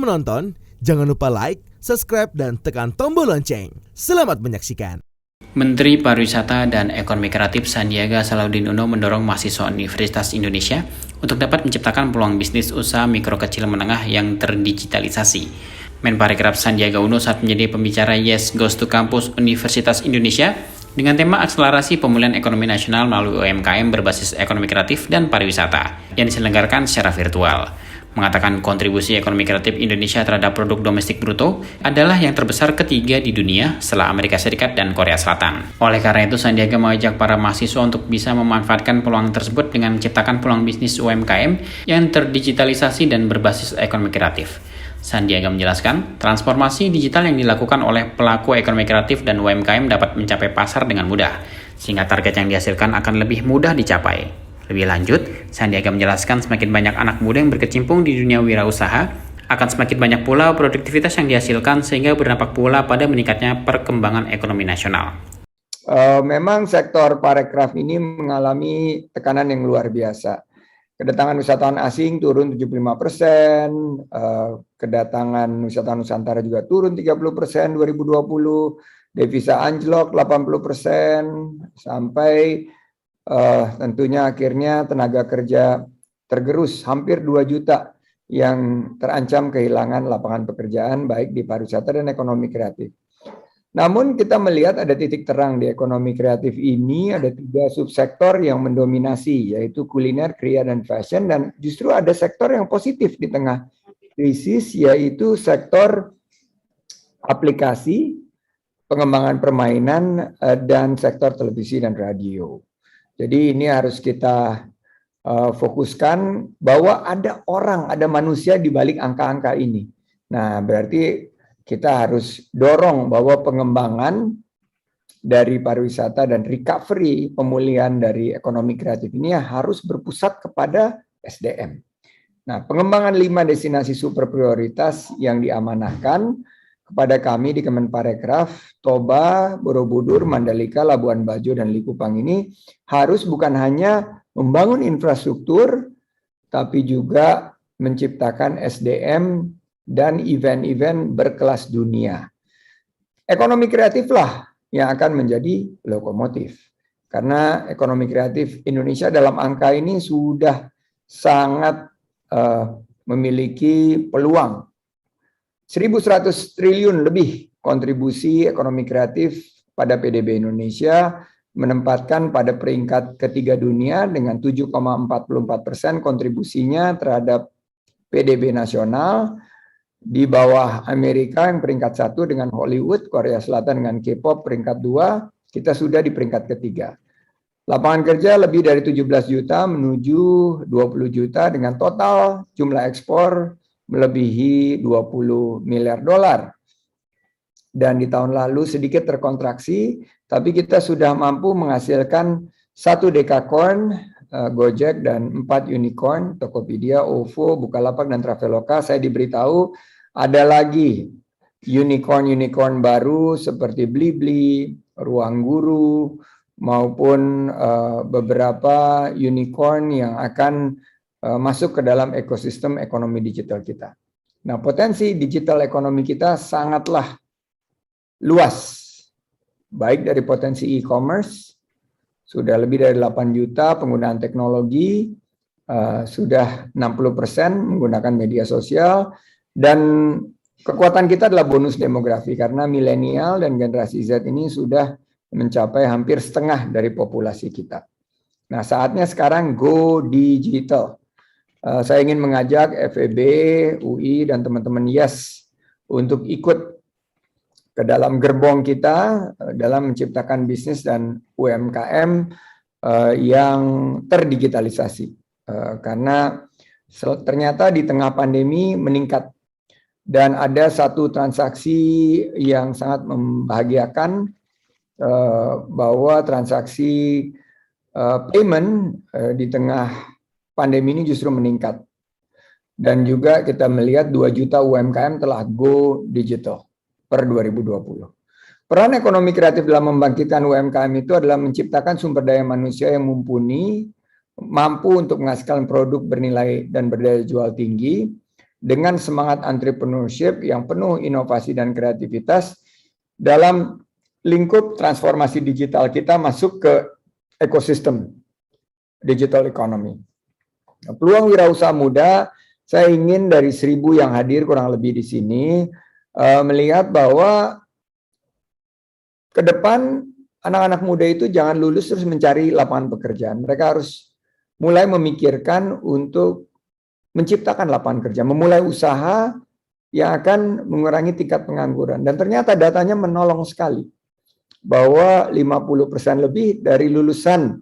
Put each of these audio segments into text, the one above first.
Sebelum menonton, jangan lupa like, subscribe, dan tekan tombol lonceng. Selamat menyaksikan. Menteri Pariwisata dan Ekonomi Kreatif Sandiaga Salahuddin Uno mendorong mahasiswa Universitas Indonesia untuk dapat menciptakan peluang bisnis usaha mikro kecil menengah yang terdigitalisasi. Menparekraf Sandiaga Uno saat menjadi pembicara Yes Goes to Campus Universitas Indonesia dengan tema akselerasi pemulihan ekonomi nasional melalui UMKM berbasis ekonomi kreatif dan pariwisata yang diselenggarakan secara virtual. Mengatakan kontribusi ekonomi kreatif Indonesia terhadap produk domestik bruto adalah yang terbesar ketiga di dunia setelah Amerika Serikat dan Korea Selatan. Oleh karena itu, Sandiaga mengajak para mahasiswa untuk bisa memanfaatkan peluang tersebut dengan menciptakan peluang bisnis UMKM yang terdigitalisasi dan berbasis ekonomi kreatif. Sandiaga menjelaskan, transformasi digital yang dilakukan oleh pelaku ekonomi kreatif dan UMKM dapat mencapai pasar dengan mudah, sehingga target yang dihasilkan akan lebih mudah dicapai. Lebih lanjut, Sandiaga menjelaskan semakin banyak anak muda yang berkecimpung di dunia wirausaha, akan semakin banyak pula produktivitas yang dihasilkan sehingga berdampak pula pada meningkatnya perkembangan ekonomi nasional. Memang sektor parekraf ini mengalami tekanan yang luar biasa. Kedatangan wisatawan asing turun 75%, kedatangan wisatawan Nusantara juga turun 30% 2020, devisa anjlok 80%, sampai tentunya akhirnya tenaga kerja tergerus hampir 2 juta yang terancam kehilangan lapangan pekerjaan baik di pariwisata dan ekonomi kreatif. Namun kita melihat ada titik terang di ekonomi kreatif ini, ada 3 subsektor yang mendominasi, yaitu kuliner, kria, dan fashion, dan justru ada sektor yang positif di tengah krisis, yaitu sektor aplikasi, pengembangan permainan, dan sektor televisi dan radio. Jadi ini harus kita fokuskan bahwa ada orang, ada manusia di balik angka-angka ini. Nah, berarti kita harus dorong bahwa pengembangan dari pariwisata dan recovery, pemulihan dari ekonomi kreatif ini harus berpusat kepada SDM. Nah, pengembangan 5 destinasi super prioritas yang diamanahkan kepada kami di Kemenparekraf, Toba, Borobudur, Mandalika, Labuan Bajo, dan Likupang ini harus bukan hanya membangun infrastruktur, tapi juga menciptakan SDM dan event-event berkelas dunia. Ekonomi kreatiflah yang akan menjadi lokomotif. Karena ekonomi kreatif Indonesia dalam angka ini sudah sangat memiliki peluang. 1.100 triliun lebih kontribusi ekonomi kreatif pada PDB Indonesia, menempatkan pada peringkat ketiga dunia dengan 7,44% kontribusinya terhadap PDB nasional, di bawah Amerika yang peringkat 1 dengan Hollywood, Korea Selatan dengan K-pop peringkat 2, kita sudah di peringkat ketiga. Lapangan kerja lebih dari 17 juta menuju 20 juta dengan total jumlah ekspor melebihi 20 miliar dolar. Dan di tahun lalu sedikit terkontraksi, tapi kita sudah mampu menghasilkan 1 dekakorn, Gojek, dan 4 unicorn, Tokopedia, OVO, Bukalapak, dan Traveloka. Saya diberitahu ada lagi unicorn baru seperti Blibli, Ruang Guru, maupun beberapa unicorn yang akan masuk ke dalam ekosistem ekonomi digital kita. Nah, potensi digital ekonomi kita sangatlah luas, baik dari potensi e-commerce, sudah lebih dari 8 juta penggunaan teknologi, sudah 60% menggunakan media sosial, dan kekuatan kita adalah bonus demografi, karena milenial dan generasi Z ini sudah mencapai hampir setengah dari populasi kita. Nah, saatnya sekarang go digital. Saya ingin mengajak FEB, UI, dan teman-teman YES untuk ikut ke dalam gerbong kita dalam menciptakan bisnis dan UMKM yang terdigitalisasi. Karena ternyata di tengah pandemi meningkat. Dan ada satu transaksi yang sangat membahagiakan, bahwa transaksi payment di tengah pandemi ini justru meningkat. Dan juga kita melihat 2 juta UMKM telah go digital per 2020. Peran ekonomi kreatif dalam membangkitkan UMKM itu adalah menciptakan sumber daya manusia yang mumpuni, mampu untuk menghasilkan produk bernilai dan berdaya jual tinggi, dengan semangat entrepreneurship yang penuh inovasi dan kreativitas dalam lingkup transformasi digital kita masuk ke ekosistem digital economy. Nah, peluang wirausaha muda, saya ingin dari 1.000 yang hadir kurang lebih di sini melihat bahwa ke depan anak-anak muda itu jangan lulus terus mencari lapangan pekerjaan. Mereka harus mulai memikirkan untuk menciptakan lapangan kerja, memulai usaha yang akan mengurangi tingkat pengangguran. Dan ternyata datanya menolong sekali, bahwa 50% lebih dari lulusan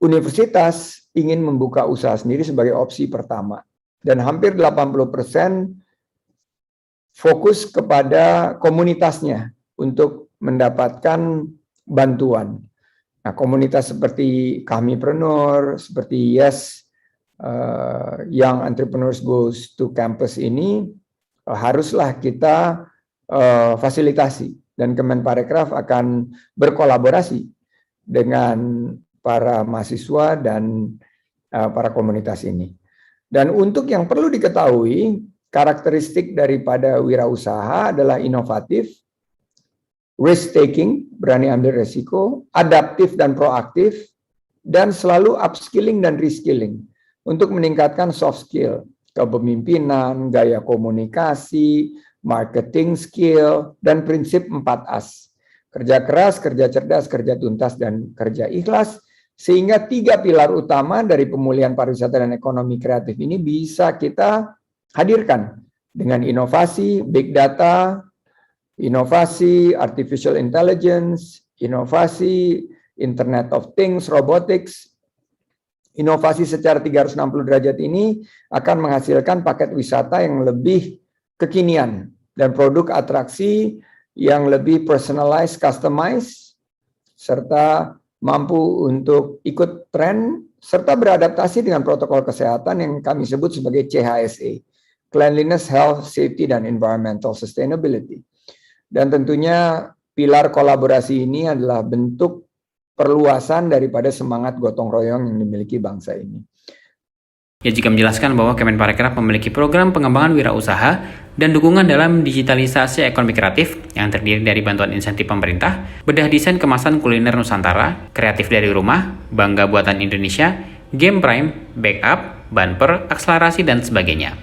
universitas ingin membuka usaha sendiri sebagai opsi pertama. Dan hampir 80% fokus kepada komunitasnya untuk mendapatkan bantuan. Nah, komunitas seperti Kamipreneur, seperti Yes, Young Entrepreneurs Goes to Campus ini haruslah kita fasilitasi, dan Kemenparekraf akan berkolaborasi dengan para mahasiswa dan para komunitas ini. Dan untuk yang perlu diketahui, karakteristik daripada wirausaha adalah inovatif, risk taking, berani ambil resiko, adaptif dan proaktif, dan selalu upskilling dan reskilling untuk meningkatkan soft skill, kepemimpinan, gaya komunikasi, marketing skill, dan prinsip 4As. Kerja keras, kerja cerdas, kerja tuntas, dan kerja ikhlas, sehingga 3 pilar utama dari pemulihan pariwisata dan ekonomi kreatif ini bisa kita hadirkan dengan inovasi, big data, inovasi artificial intelligence, inovasi Internet of Things, robotics. Inovasi secara 360 derajat ini akan menghasilkan paket wisata yang lebih kekinian dan produk atraksi yang lebih personalized, customized, serta mampu untuk ikut tren, serta beradaptasi dengan protokol kesehatan yang kami sebut sebagai CHSE, Cleanliness, Health, Safety, dan Environmental Sustainability. Dan tentunya pilar kolaborasi ini adalah bentuk perluasan daripada semangat gotong royong yang dimiliki bangsa ini. Ia juga menjelaskan bahwa Kemenparekraf memiliki program pengembangan wirausaha dan dukungan dalam digitalisasi ekonomi kreatif yang terdiri dari bantuan insentif pemerintah, bedah desain kemasan kuliner Nusantara, kreatif dari rumah, bangga buatan Indonesia, game prime, backup, bumper, akselerasi, dan sebagainya.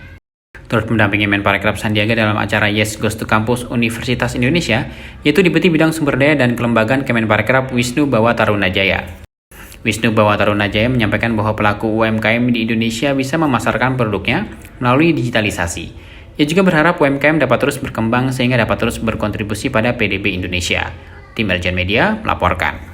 Turut mendampingi Menparekraf Sandiaga dalam acara Yes Goes to Campus Universitas Indonesia, yaitu Deputi Bidang Sumber Daya dan Kelembagaan Kemenparekraf Wisnu Bawa Tarunajaya. Wisnu Bawa Tarunajaya menyampaikan bahwa pelaku UMKM di Indonesia bisa memasarkan produknya melalui digitalisasi. Ia juga berharap UMKM dapat terus berkembang sehingga dapat terus berkontribusi pada PDB Indonesia. Tim Eljan Media melaporkan.